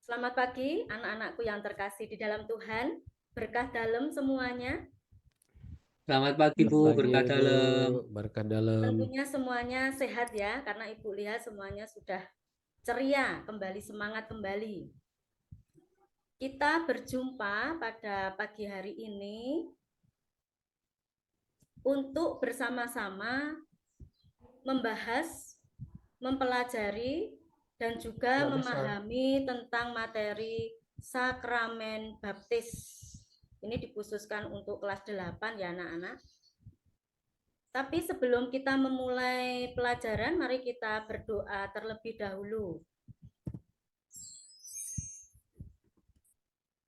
Selamat pagi anak-anakku yang terkasih di dalam Tuhan. Berkah dalam semuanya. Selamat pagi Bu, Pagi berkah Bu, dalam. berkat dalam. Tentunya semuanya sehat ya, karena Ibu lihat semuanya sudah ceria, kembali semangat kembali. Kita berjumpa pada pagi hari ini untuk bersama-sama membahas, mempelajari, dan juga memahami tentang materi sakramen baptis. Ini dikhususkan untuk kelas 8 ya anak-anak. Tapi sebelum kita memulai pelajaran, mari kita berdoa terlebih dahulu.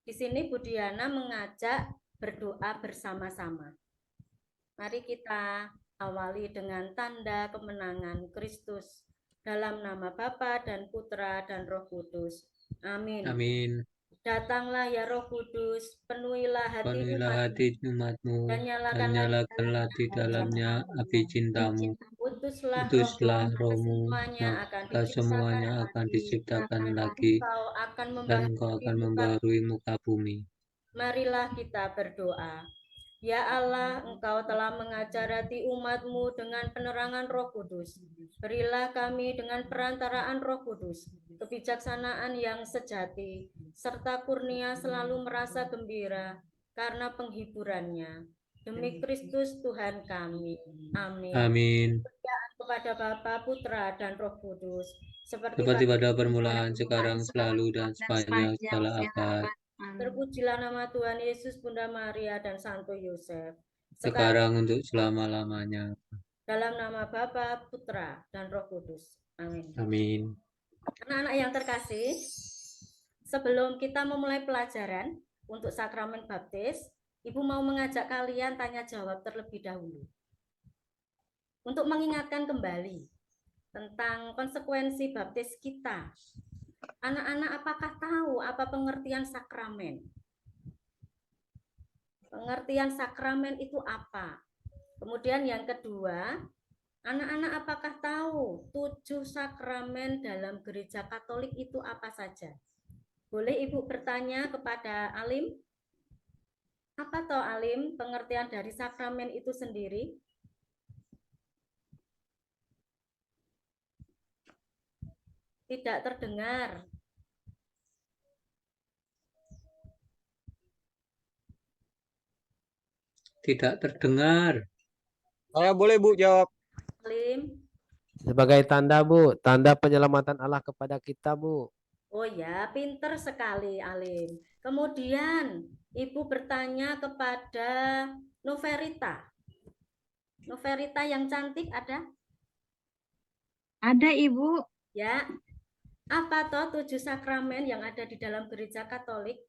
Di sini Bu Diana mengajak berdoa bersama-sama. Mari kita awali dengan tanda kemenangan Kristus. Dalam nama Bapa dan Putra dan Roh Kudus. Amin. Amin. Datanglah ya Roh Kudus, penuhilah hati Penuhilah umat-Mu, hati umatmu, dan dan nyalakanlah nyalakanlah di dalamnya api cintamu. Utuslah Utuslah Roh-Mu, rohmu, maka maka semuanya akan diciptakan lagi, Engkau akan dan membaharui Engkau akan muka. membaharui muka bumi. Marilah kita berdoa. Ya Allah, Engkau telah mengajar hati umat-Mu dengan penerangan Roh Kudus. Berilah kami dengan perantaraan Roh Kudus kebijaksanaan yang sejati, serta kurnia selalu merasa gembira karena penghiburannya. Demi Kristus Tuhan kami. Amin. Amin. Kepada Bapa, Putra, dan Roh Kudus, seperti Seperti pada pada permulaan, sekarang, selalu, dan sepanjang segala abad. terpujilah nama Tuhan Yesus, Bunda Maria, dan Santo Yosef. Sekarang untuk selama-lamanya. Dalam nama Bapa, Putra, dan Roh Kudus. Amin. Amin. Anak-anak yang terkasih, sebelum kita memulai pelajaran untuk sakramen baptis, Ibu mau mengajak kalian tanya jawab terlebih dahulu. Untuk mengingatkan kembali tentang konsekuensi baptis kita. Anak-anak apakah tahu apa pengertian sakramen? Pengertian sakramen itu apa? Kemudian yang kedua, anak-anak apakah tahu 7 sakramen dalam gereja Katolik itu apa saja? Boleh Ibu bertanya kepada Alim? Apa toh Alim pengertian dari sakramen itu sendiri? Tidak terdengar. Tidak terdengar. Saya boleh Bu jawab. Alim. Sebagai tanda Bu, tanda penyelamatan Allah kepada kita Bu. Oh ya, pinter sekali Alim. Kemudian Ibu bertanya kepada Noverita. Noverita yang cantik ada? Ada Ibu. Ya. Apa toh 7 sakramen yang ada di dalam gereja Katolik?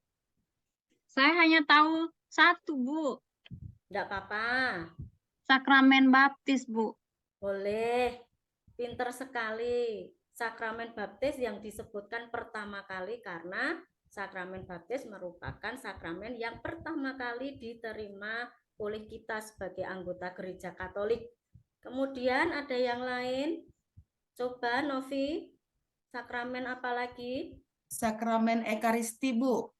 Saya hanya tahu satu Bu. Enggak apa-apa. Sakramen baptis Bu. Boleh. Pinter sekali. Sakramen baptis yang disebutkan pertama kali karena sakramen baptis merupakan sakramen yang pertama kali diterima oleh kita sebagai anggota gereja Katolik. Kemudian ada yang lain? Coba Novi, sakramen apa lagi? Sakramen Ekaristi, Bu.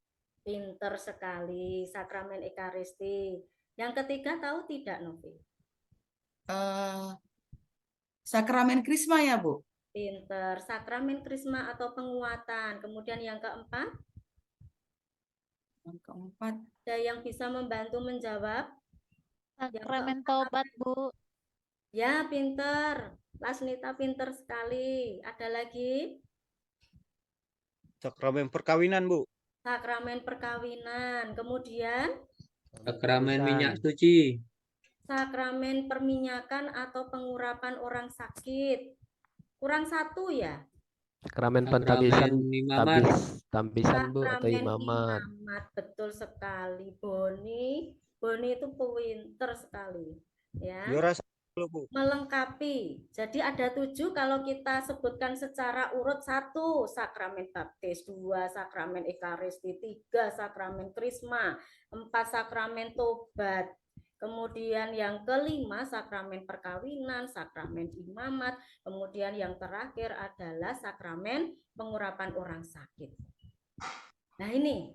Pinter sekali, sakramen Ekaristi. Yang ketiga tahu tidak Novi? Sakramen Krisma ya, Bu? Pinter, sakramen Krisma atau penguatan. Kemudian yang keempat? Yang keempat. Ada yang bisa membantu menjawab? Sakramen tobat, Bu. Ya, pinter. Lasnita pinter sekali. Ada lagi? Sakramen perkawinan Bu. Sakramen perkawinan. Kemudian? Sakramen minyak suci. Sakramen perminyakan atau pengurapan orang sakit. Kurang satu ya? Sakramen pentabisan, imamat. tambisan Bu atau Sakramen imamat. imamat, betul sekali. Boni itu pinter sekali. Ya. Juara satu Bu. Melengkapi. Jadi ada 7 kalau kita sebutkan secara urut. 1 sakramen baptis, 2 sakramen ekaristi, 3 sakramen krisma, 4 sakramen tobat. Kemudian yang kelima sakramen perkawinan, sakramen imamat. Kemudian yang terakhir adalah sakramen pengurapan orang sakit. Nah ini,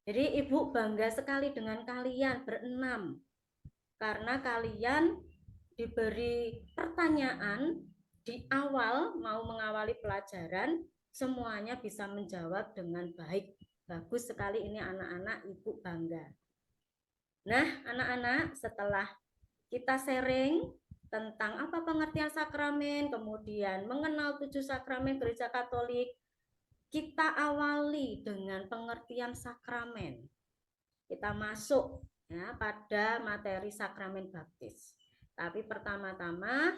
jadi Ibu bangga sekali dengan kalian berenam. Karena kalian diberi pertanyaan di awal mau mengawali pelajaran, semuanya bisa menjawab dengan baik. Bagus sekali ini anak-anak, Ibu bangga. Nah, anak-anak, setelah kita sharing tentang apa pengertian sakramen, kemudian mengenal 7 sakramen Gereja Katolik, kita awali dengan pengertian sakramen. Kita masuk ya pada materi sakramen baptis. Tapi pertama-tama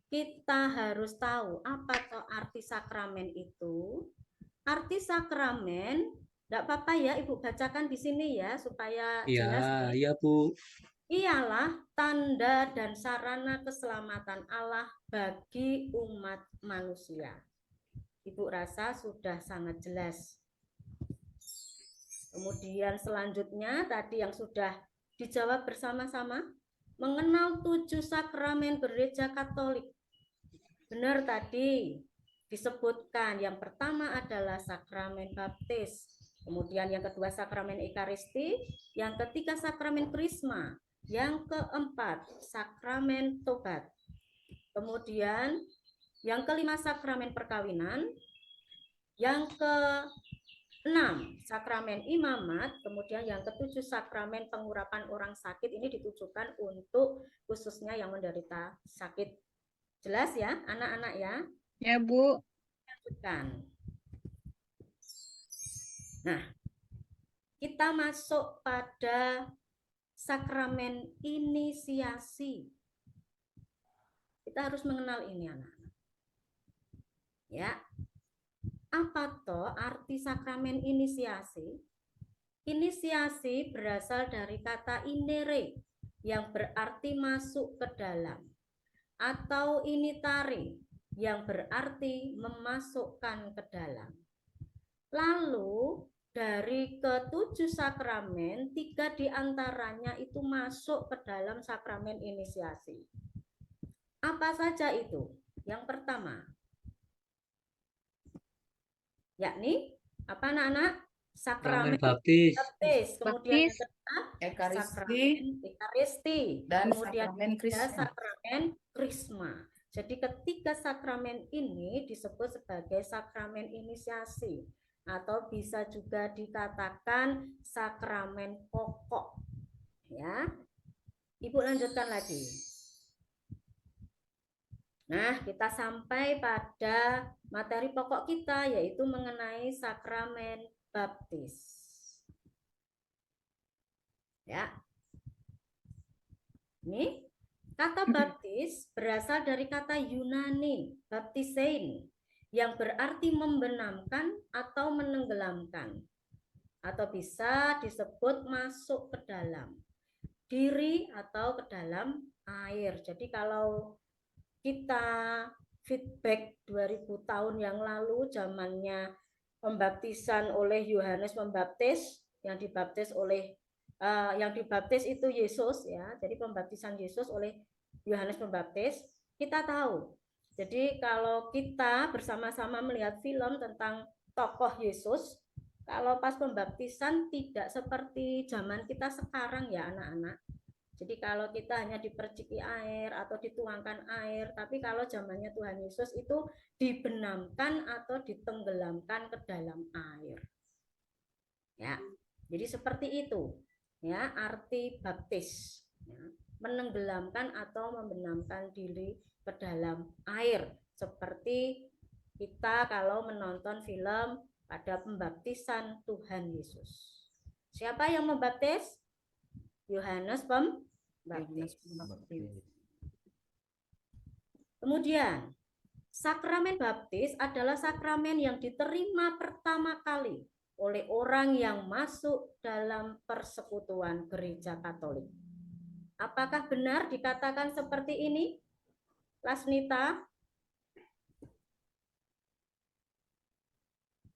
kita harus tahu apa toh arti sakramen itu. Arti sakramen, enggak apa-apa ya Ibu bacakan di sini ya supaya Iya, jelas. iya Bu. Ialah tanda dan sarana keselamatan Allah bagi umat manusia. Ibu rasa sudah sangat jelas. Kemudian selanjutnya tadi yang sudah dijawab bersama-sama, mengenal 7 sakramen Gereja Katolik. Benar tadi disebutkan, yang pertama adalah sakramen baptis, kemudian yang kedua sakramen ekaristi, yang ketiga sakramen krisma, yang keempat sakramen tobat, kemudian yang kelima sakramen perkawinan, yang ke-6 sakramen imamat, kemudian yang ke-7 sakramen pengurapan orang sakit. Ini ditujukan untuk khususnya yang menderita sakit. Jelas ya anak-anak ya? Ya, Bu. Lanjutkan. Nah, kita masuk pada sakramen inisiasi. Kita harus mengenal ini anak-anak. Ya. Apa toh arti sakramen inisiasi? Inisiasi berasal dari kata inere yang berarti masuk ke dalam, atau initare yang berarti memasukkan ke dalam. Lalu dari ke-7 sakramen, 3 diantaranya itu masuk ke dalam sakramen inisiasi. Apa saja itu? Yang pertama, yakni apa anak-anak? Sakramen Sakramen baptis. baptis, kemudian yang Baptis. kedua Ekaristi sakramen ekaristi, dan kemudian sakramen ketiga krisma. sakramen krisma. Jadi ketiga sakramen ini disebut sebagai sakramen inisiasi atau bisa juga dikatakan sakramen pokok. Ya, Ibu lanjutkan lagi. Nah, kita sampai pada materi pokok kita, yaitu mengenai sakramen baptis. Ya. Ini kata baptis berasal dari kata Yunani, baptisein, yang berarti membenamkan atau menenggelamkan, atau bisa disebut masuk ke dalam diri atau ke dalam air. Jadi kalau kita feedback 2000 tahun yang lalu, zamannya pembaptisan oleh Yohanes Pembaptis, yang dibaptis itu Yesus ya. Jadi pembaptisan Yesus oleh Yohanes Pembaptis, kita tahu. Jadi kalau kita bersama-sama melihat film tentang tokoh Yesus, kalau pas pembaptisan tidak seperti zaman kita sekarang ya anak-anak. Jadi kalau kita hanya diperciki air atau dituangkan air, tapi kalau zamannya Tuhan Yesus itu dibenamkan atau ditenggelamkan ke dalam air. Ya, jadi seperti itu. Ya, arti baptis. Ya, menenggelamkan atau membenamkan diri ke dalam air. Seperti kita kalau menonton film pada pembaptisan Tuhan Yesus. Siapa yang membaptis? Yohanes Pembaptis. Kemudian, sakramen baptis adalah sakramen yang diterima pertama kali oleh orang yang masuk dalam persekutuan Gereja Katolik. Apakah benar dikatakan seperti ini? Lasnita?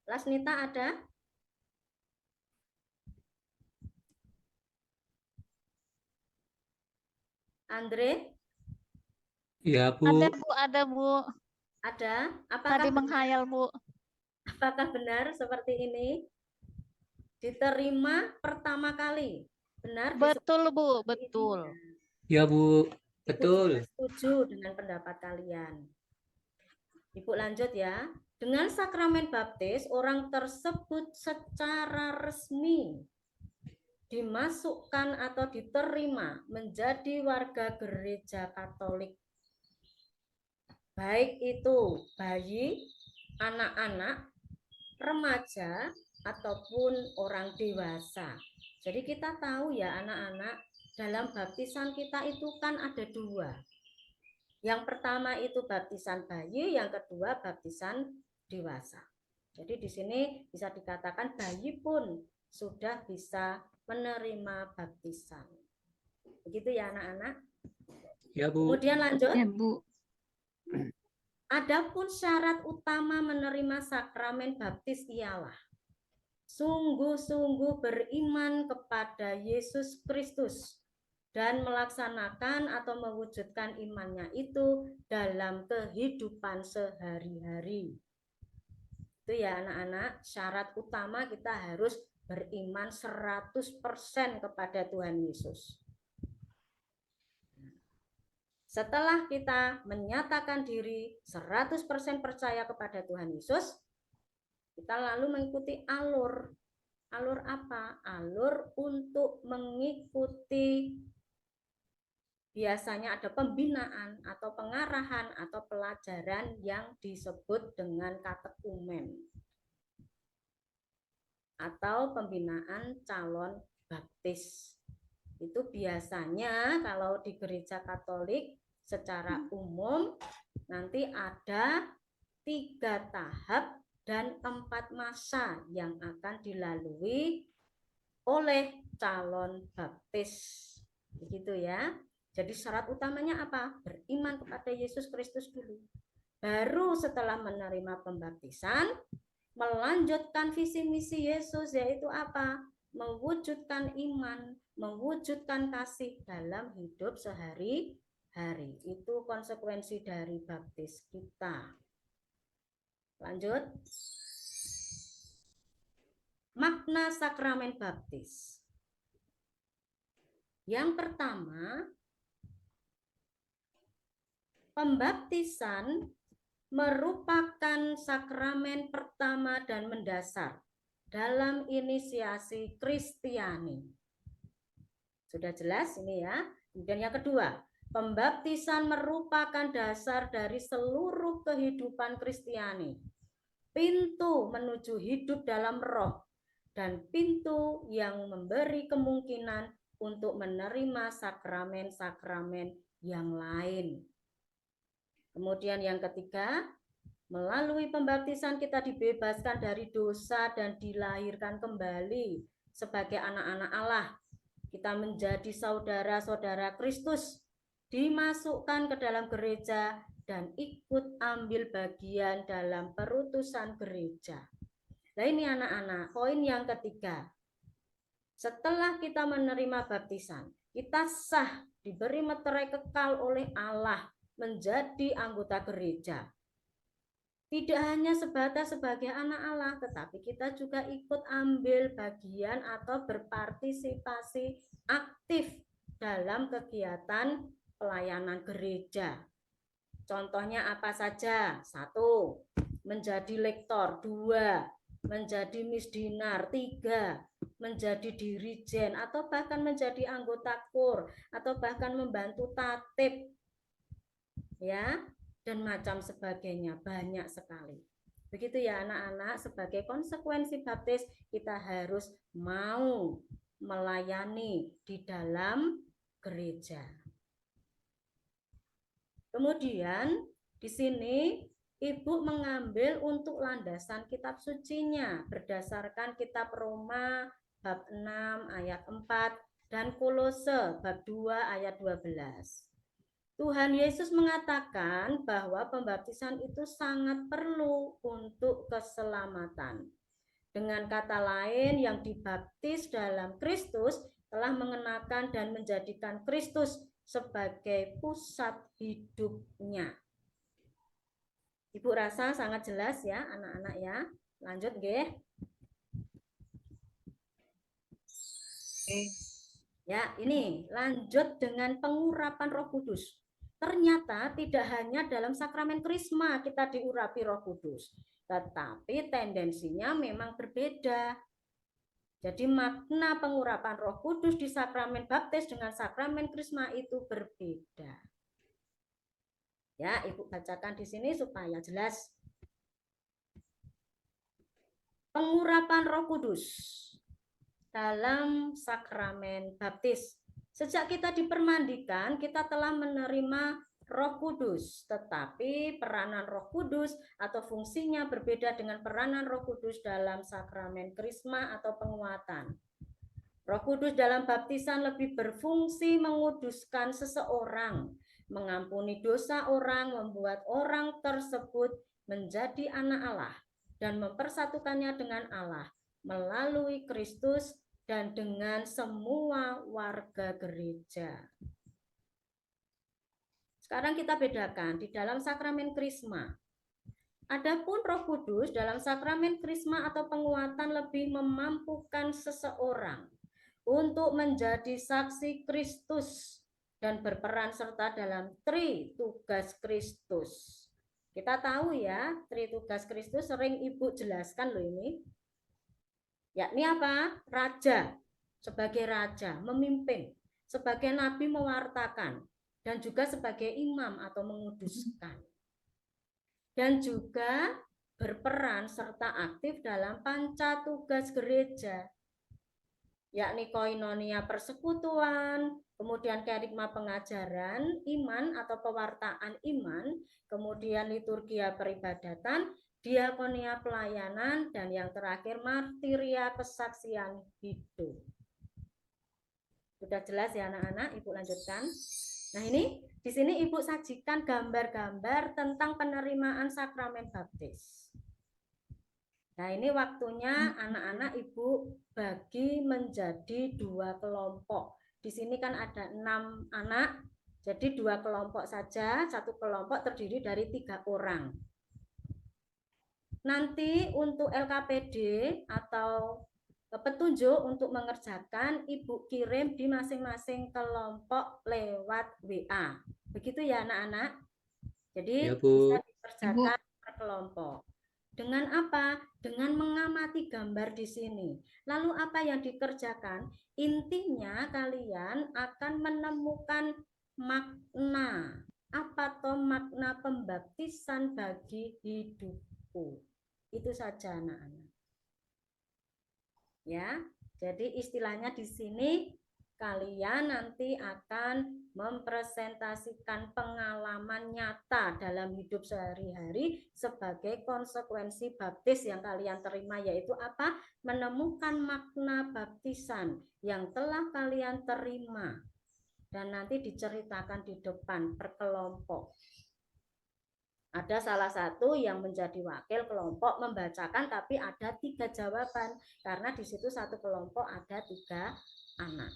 Lasnita ada? Andre? Iya Bu. Ada Bu, ada Bu. Ada? Tadi menghayal Bu. Apakah benar seperti ini? diterima pertama kali. Benar? Betul, Bu. Seperti ini Betul. Ya, Bu. Ibu Betul. juga setuju dengan pendapat kalian. Ibu lanjut ya. Dengan sakramen baptis, orang tersebut secara resmi dimasukkan atau diterima menjadi warga gereja Katolik. Baik itu bayi, anak-anak, remaja, ataupun orang dewasa. Jadi kita tahu ya anak-anak, dalam baptisan kita itu kan ada dua. Yang pertama itu baptisan bayi, yang kedua baptisan dewasa. Jadi di sini bisa dikatakan bayi pun sudah bisa menerima baptisan. Begitu ya anak-anak. Ya, Bu. Kemudian lanjut. Ya, Bu. Adapun syarat utama menerima sakramen baptis ialah sungguh-sungguh beriman kepada Yesus Kristus dan melaksanakan atau mewujudkan imannya itu dalam kehidupan sehari-hari. Itu ya anak-anak, syarat utama kita harus beriman 100% kepada Tuhan Yesus. Setelah kita menyatakan diri 100% percaya kepada Tuhan Yesus, kita lalu mengikuti alur. Alur apa? Alur untuk mengikuti, biasanya ada pembinaan atau pengarahan atau pelajaran yang disebut dengan katekumen atau pembinaan calon baptis. Itu biasanya kalau di gereja Katolik secara umum nanti ada 3 tahap dan 4 masa yang akan dilalui oleh calon baptis. Begitu ya. Jadi syarat utamanya apa? Beriman kepada Yesus Kristus dulu. Baru setelah menerima pembaptisan, melanjutkan visi misi Yesus, yaitu apa? Mewujudkan iman, mewujudkan kasih dalam hidup sehari-hari. Itu konsekuensi dari baptis kita. Lanjut. Makna sakramen baptis. Yang pertama, pembaptisan merupakan sakramen pertama dan mendasar dalam inisiasi Kristiani. Sudah jelas ini ya. Kemudian yang kedua, pembaptisan merupakan dasar dari seluruh kehidupan Kristiani. Pintu menuju hidup dalam roh dan pintu yang memberi kemungkinan untuk menerima sakramen-sakramen yang lain. Kemudian yang ketiga, melalui pembaptisan kita dibebaskan dari dosa dan dilahirkan kembali sebagai anak-anak Allah. Kita menjadi saudara-saudara Kristus, dimasukkan ke dalam gereja dan ikut ambil bagian dalam perutusan gereja. Nah ini anak-anak, poin yang ketiga. Setelah kita menerima baptisan, kita sah, diberi meterai kekal oleh Allah, menjadi anggota gereja. Tidak hanya sebatas sebagai anak Allah, tetapi kita juga ikut ambil bagian atau berpartisipasi aktif dalam kegiatan pelayanan gereja. Contohnya apa saja? 1. Menjadi lektor. 2. Menjadi misdinar. 3. Menjadi dirijen atau bahkan menjadi anggota kur atau bahkan membantu tatib. Ya, dan macam sebagainya, banyak sekali. Begitu ya anak-anak, sebagai konsekuensi baptis kita harus mau melayani di dalam gereja. Kemudian di sini Ibu mengambil untuk landasan kitab sucinya berdasarkan kitab Roma bab 6 ayat 4 dan Kolose bab 2 ayat 12. Tuhan Yesus mengatakan bahwa pembaptisan itu sangat perlu untuk keselamatan. Dengan kata lain, yang dibaptis dalam Kristus telah mengenakan dan menjadikan Kristus sebagai pusat hidupnya. Ibu rasa sangat jelas ya anak-anak ya. Lanjut nggih. Ya, ini lanjut dengan pengurapan Roh Kudus. Ternyata tidak hanya dalam sakramen Krisma kita diurapi Roh Kudus, tetapi tendensinya memang berbeda. Jadi makna pengurapan Roh Kudus di sakramen baptis dengan sakramen Krisma itu berbeda. Ya, Ibu bacakan di sini supaya jelas. Pengurapan Roh Kudus dalam sakramen baptis. Sejak kita dipermandikan, kita telah menerima Roh Kudus, tetapi peranan Roh Kudus atau fungsinya berbeda dengan peranan Roh Kudus dalam sakramen Krisma atau penguatan. Roh Kudus dalam baptisan lebih berfungsi menguduskan seseorang, mengampuni dosa orang, membuat orang tersebut menjadi anak Allah dan mempersatukannya dengan Allah melalui Kristus dan dengan semua warga gereja. Sekarang kita bedakan di dalam sakramen Krisma. Adapun Roh Kudus dalam sakramen Krisma atau penguatan lebih memampukan seseorang untuk menjadi saksi Kristus dan berperan serta dalam Tritugas Kristus. Kita tahu ya, Tritugas Kristus sering Ibu jelaskan loh ini. Yakni apa? Raja, sebagai raja, memimpin, sebagai nabi mewartakan, dan juga sebagai imam atau menguduskan. Dan juga berperan serta aktif dalam pancatugas gereja, yakni koinonia persekutuan, kemudian kerigma pengajaran iman atau pewartaan iman, kemudian liturgia peribadatan, diakonia pelayanan, dan yang terakhir martiria kesaksian hidup. Sudah jelas ya anak-anak? Ibu lanjutkan. Nah ini di sini Ibu sajikan gambar-gambar tentang penerimaan sakramen baptis. Nah ini waktunya anak-anak Ibu bagi menjadi 2 kelompok. Di sini kan ada 6 anak, jadi 2 kelompok saja, 1 kelompok terdiri dari 3 orang. Nanti untuk LKPD atau petunjuk untuk mengerjakan Ibu kirim di masing-masing kelompok lewat WA. Begitu ya anak-anak? Jadi Ya, Bu. bisa dikerjakan per kelompok. Dengan apa? Dengan mengamati gambar di sini. Lalu apa yang dikerjakan? Intinya kalian akan menemukan makna. Apa toh makna pembaptisan bagi hidupku? Itu saja anak-anak. Ya, jadi istilahnya di sini kalian nanti akan mempresentasikan pengalaman nyata dalam hidup sehari-hari sebagai konsekuensi baptis yang kalian terima, yaitu apa? Menemukan makna baptisan yang telah kalian terima dan nanti diceritakan di depan per kelompok. Ada salah satu yang menjadi wakil kelompok membacakan, tapi ada 3 jawaban karena di situ satu kelompok ada 3 anak.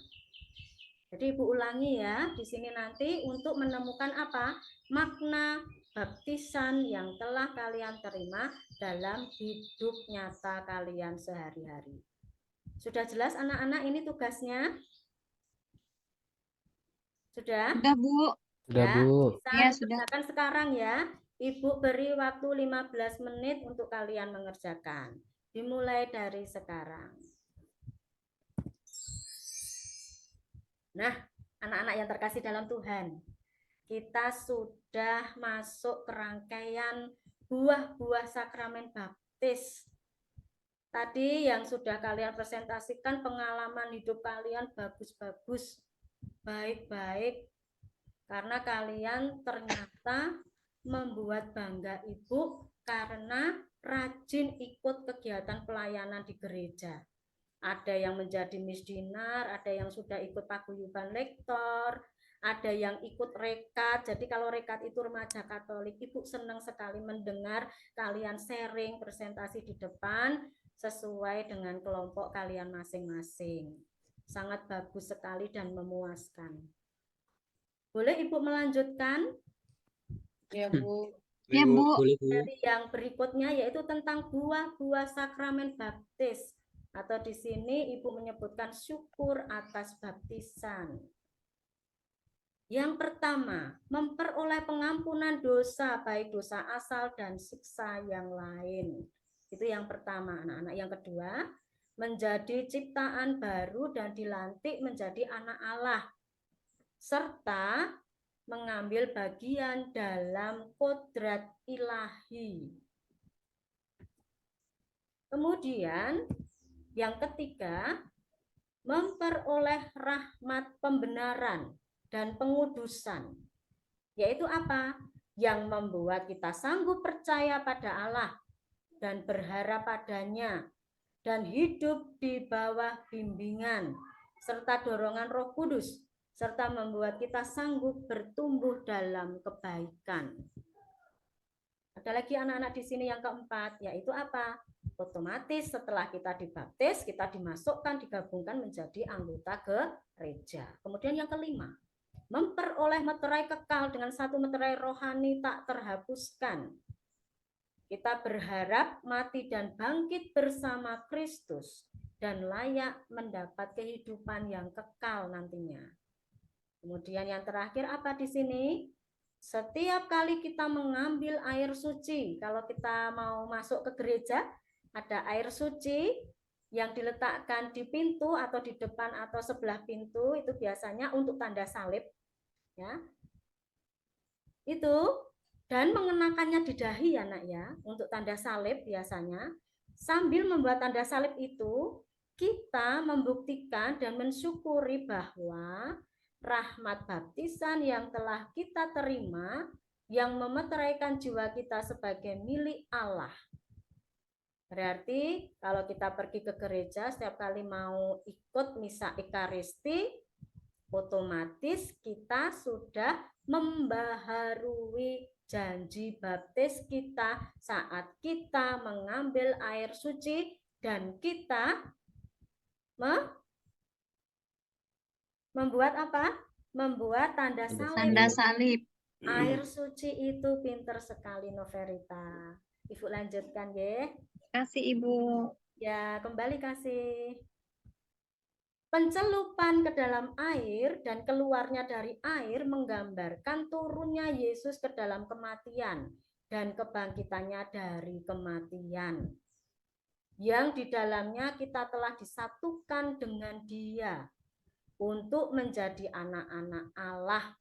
Jadi Ibu ulangi ya, di sini nanti untuk menemukan apa? Makna baptisan yang telah kalian terima dalam hidup nyata kalian sehari-hari. Sudah jelas anak-anak ini tugasnya? Sudah? Udah, Bu. Sudah, Ya, Bu. bisa Ya, sudah. dikerjakan sekarang ya. Ibu beri waktu 15 menit untuk kalian mengerjakan. Dimulai dari sekarang. Nah, anak-anak yang terkasih dalam Tuhan, kita sudah masuk ke rangkaian buah-buah sakramen baptis. Tadi yang sudah kalian presentasikan pengalaman hidup kalian bagus-bagus, baik-baik, karena kalian ternyata membuat bangga Ibu karena rajin ikut kegiatan pelayanan di gereja. Ada yang menjadi misdinar, ada yang sudah ikut paguyuban lektor, ada yang ikut rekat. Jadi kalau rekat itu remaja Katolik, Ibu senang sekali mendengar kalian sharing presentasi di depan sesuai dengan kelompok kalian masing-masing. Sangat bagus sekali dan memuaskan. Boleh Ibu melanjutkan? Ya, Bu. Ya, Bu. Boleh, Bu. Dari yang berikutnya yaitu tentang buah-buah sakramen baptis. Atau di sini Ibu menyebutkan syukur atas baptisan. Yang pertama, memperoleh pengampunan dosa, baik dosa asal dan siksa yang lain. Itu yang pertama, anak-anak. Yang kedua, menjadi ciptaan baru dan dilantik menjadi anak Allah, serta mengambil bagian dalam kodrat ilahi. Kemudian, yang ketiga, memperoleh rahmat pembenaran dan pengudusan, yaitu apa? Yang membuat kita sanggup percaya pada Allah dan berharap padanya dan hidup di bawah bimbingan serta dorongan Roh Kudus, serta membuat kita sanggup bertumbuh dalam kebaikan. Ada lagi anak-anak di sini yang keempat, yaitu apa? Otomatis setelah kita dibaptis, kita dimasukkan, digabungkan menjadi anggota gereja. Kemudian yang kelima, memperoleh meterai kekal dengan satu meterai rohani tak terhapuskan. Kita berharap mati dan bangkit bersama Kristus dan layak mendapat kehidupan yang kekal nantinya. Kemudian yang terakhir apa di sini? Setiap kali kita mengambil air suci, kalau kita mau masuk ke gereja, ada air suci yang diletakkan di pintu atau di depan atau sebelah pintu, itu biasanya untuk tanda salib, ya. Itu, dan mengenakannya di dahi ya nak ya, untuk tanda salib biasanya. Sambil membuat tanda salib itu, kita membuktikan dan mensyukuri bahwa rahmat baptisan yang telah kita terima, yang memeteraikan jiwa kita sebagai milik Allah. Berarti kalau kita pergi ke gereja, setiap kali mau ikut misa Ekaristi, otomatis kita sudah membaharui janji baptis kita saat kita mengambil air suci dan kita membuat apa? Membuat tanda salib. Tanda salib. Air suci itu pinter sekali Noverita. Ibu lanjutkan ya. Kasih Ibu. Ya, kembali kasih. Pencelupan ke dalam air dan keluarnya dari air menggambarkan turunnya Yesus ke dalam kematian dan kebangkitannya dari kematian. Yang di dalamnya kita telah disatukan dengan Dia untuk menjadi anak-anak Allah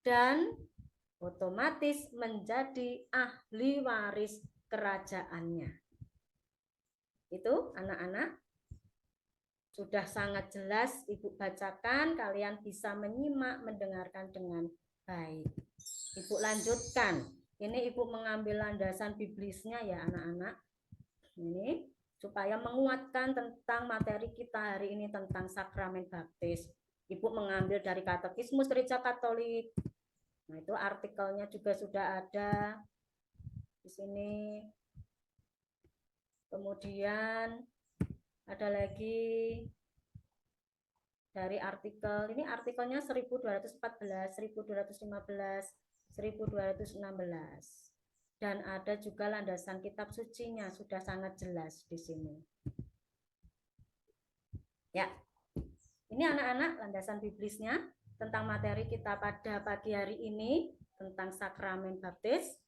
dan otomatis menjadi ahli waris kerajaannya. Itu anak-anak sudah sangat jelas Ibu bacakan, kalian bisa menyimak, mendengarkan dengan baik. Ibu lanjutkan. Ini Ibu mengambil landasan biblisnya ya anak-anak. Ini supaya menguatkan tentang materi kita hari ini tentang sakramen baptis. Ibu mengambil dari Katekismus Gereja Katolik. Nah, itu artikelnya juga sudah ada di sini. Kemudian ada lagi dari artikel, ini artikelnya 1214, 1215, 1216. Dan ada juga landasan kitab sucinya, sudah sangat jelas di sini. Ya, ini anak-anak landasan biblisnya tentang materi kita pada pagi hari ini, tentang sakramen baptis.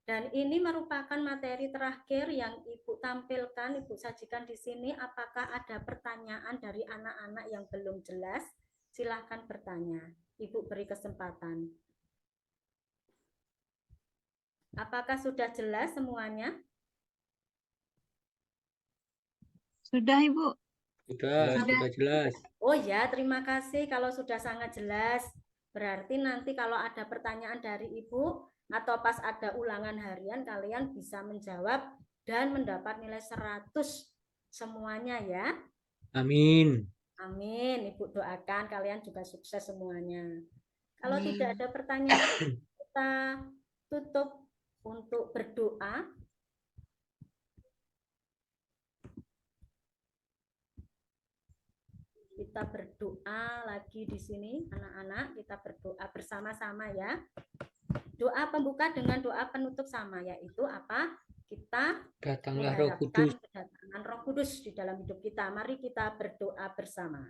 Dan ini merupakan materi terakhir yang Ibu tampilkan, Ibu sajikan di sini. Apakah ada pertanyaan dari anak-anak yang belum jelas? Silahkan bertanya. Ibu beri kesempatan. Apakah sudah jelas semuanya? Sudah Ibu. Sudah jelas. Oh ya, terima kasih kalau sudah sangat jelas. Berarti nanti kalau ada pertanyaan dari Ibu, atau pas ada ulangan harian kalian bisa menjawab dan mendapat nilai 100 semuanya ya. Amin. Amin. Ibu doakan kalian juga sukses semuanya. Kalau tidak ada pertanyaan, kita tutup untuk berdoa. Kita berdoa lagi di sini anak-anak, kita berdoa bersama-sama ya. Doa pembuka dengan doa penutup sama, yaitu apa? Kita Datanglah Roh Kudus. kedatangan Roh Kudus. Kudus di dalam hidup kita. Mari kita berdoa bersama.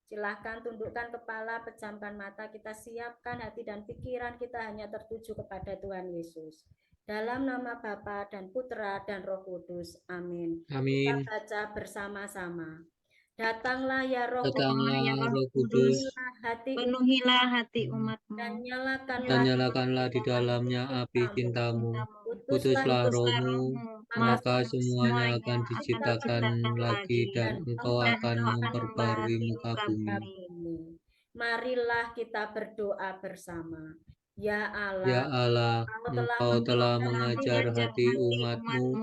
Silahkan tundukkan kepala, pejamkan mata, kita siapkan hati dan pikiran kita hanya tertuju kepada Tuhan Yesus. Dalam nama Bapa dan Putra dan Roh Kudus. Amin. Kita Amin. baca bersama-sama. Datanglah ya Roh Datanglah ya Roh Kudus, Penuhilah hati Penuhilah hati umatmu. dan dan nyalakanlah nyalakanlah di dalamnya api cintamu. Putuslah rohmu, maka semuanya akan diciptakan lagi dan engkau akan memperbarui muka bumi. Marilah kita berdoa bersama. Ya Ya Allah, Allah, engkau telah mengajar hati umatmu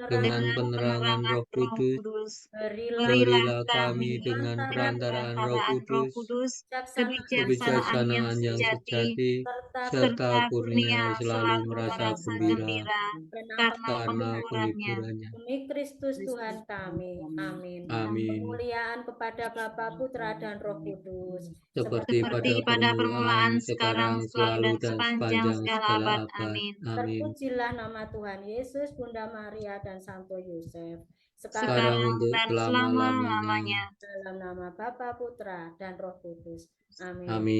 dengan penerangan Roh Kudus. Berilah kami dengan perantaraan Roh Kudus kebijaksanaan yang sejati serta kurnia selalu merasa gembira karena penghiburannya. demi Kristus Tuhan kami. Amin. Amin. Kemuliaan kepada Bapa, Putra dan Roh Kudus. Seperti pada permulaan, sekarang, selalu, dan sepanjang segala abad. Amin. Terpujilah nama Tuhan Yesus, Bunda Maria, dan Santo Yosef. Sekarang untuk dan selama-lamanya. selama-lamanya. Dalam nama Bapa, Putra, dan Roh Kudus. Amin. Amin.